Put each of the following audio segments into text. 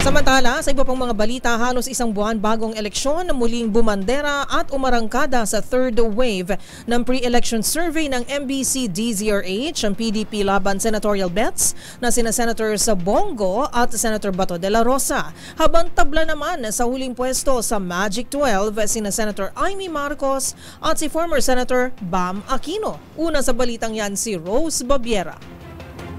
Samantala, sa iba pang mga balita, halos isang buwan bagong eleksyon, muling bumandera at umarangkada sa third wave ng pre-election survey ng MBC DZRH ang PDP laban senatorial bets na sina Senators Bongo at Senator Bato de la Rosa. Habang tabla naman sa huling pwesto sa Magic 12 sina Senator Amy Marcos at si former Senator Bam Aquino. Una sa balitang yan si Rose Babiera.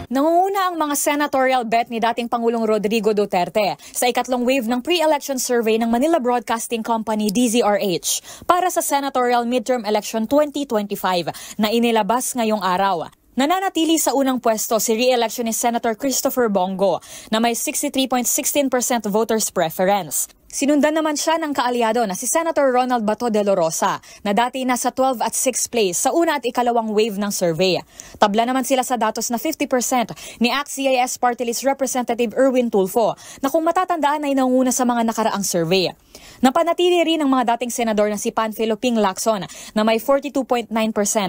Nangunguna ang mga senatorial bet ni dating Pangulong Rodrigo Duterte sa ikatlong wave ng pre-election survey ng Manila Broadcasting Company DZRH para sa senatorial midterm election 2025 na inilabas ngayong araw. Nananatili sa unang pwesto si re-electionist Senator Christopher Bongo na may 63.16% voters preference. Sinundan naman siya ng kaalyado na si Senator Ronald Bato de la Rosa na dati nasa 12 at 6 place sa una at ikalawang wave ng survey. Tabla naman sila sa datos na 50% ni ACT-CIS Party List Representative Erwin Tulfo na kung matatandaan ay nanguna sa mga nakaraang survey. Napanatili rin ang mga dating senador na si Panfilo Ping Lacson na may 42.9%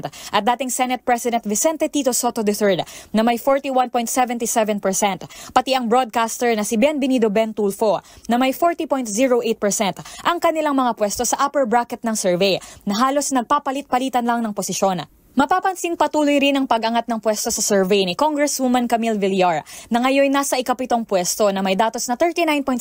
at dating Senate President Vicente Tito Soto III na may 41.77%, pati ang broadcaster na si Bienvenido Ben Tulfo na may 40.08% ang kanilang mga pwesto sa upper bracket ng survey na halos nagpapalit-palitan lang ng posisyon. Mapapansing patuloy rin ang pag-angat ng pwesto sa survey ni Congresswoman Camille Villar na ngayon nasa ikapitong pwesto na may datos na 39.7%.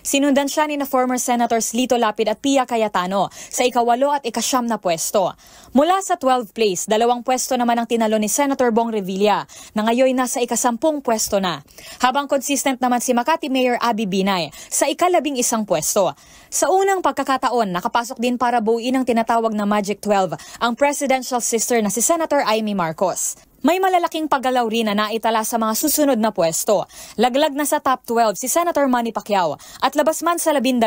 Sinundan siya ni na former Senators Lito Lapid at Pia Cayetano sa ikawalo at ikasyam na pwesto. Mula sa 12th place, dalawang pwesto naman ang tinalo ni Senator Bong Revilla na ngayon nasa ikasampung pwesto na. Habang consistent naman si Makati Mayor Abby Binay sa ikalabing-isang pwesto. Sa unang pagkakataon, nakapasok din para buuin ang tinatawag na Magic 12 ang presidential sister na si Senator Amy Marcos. May malalaking paggalaw rin na naitala sa mga susunod na pwesto. Laglag na sa top 12 si Senator Manny Pacquiao at labas man sa 12,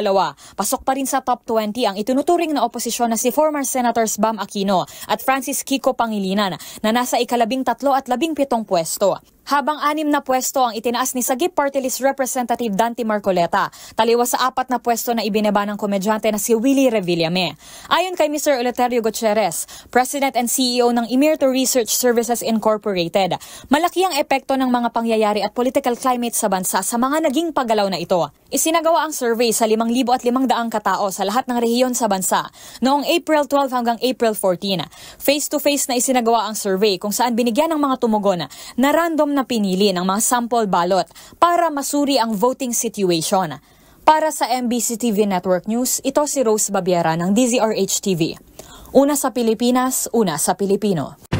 pasok pa rin sa top 20 ang itunuturing na oposisyon na si former Senators Bam Aquino at Francis Kiko Pangilinan na nasa ikalabing-tatlo at 17 pwesto. Habang 6 na pwesto ang itinaas ni Sagip Party List Representative Dante Marcoleta, taliwas sa 4 na pwesto na ibinaba ng komedyante na si Willie Revillame. Ayon kay Mr. Eleuterio Gutierrez, President and CEO ng Emirto Research Services Incorporated, malaki ang epekto ng mga pangyayari at political climate sa bansa sa mga naging paggalaw na ito. Isinagawa ang survey sa 5,500 katao sa lahat ng rehiyon sa bansa noong April 12 hanggang April 14. Face-to-face na isinagawa ang survey kung saan binigyan ng mga tumugon na random na pinili ng mga sample ballot para masuri ang voting situation. Para sa MBC TV Network News, ito si Rose Babiera ng DZRH TV. Una sa Pilipinas, una sa Pilipino.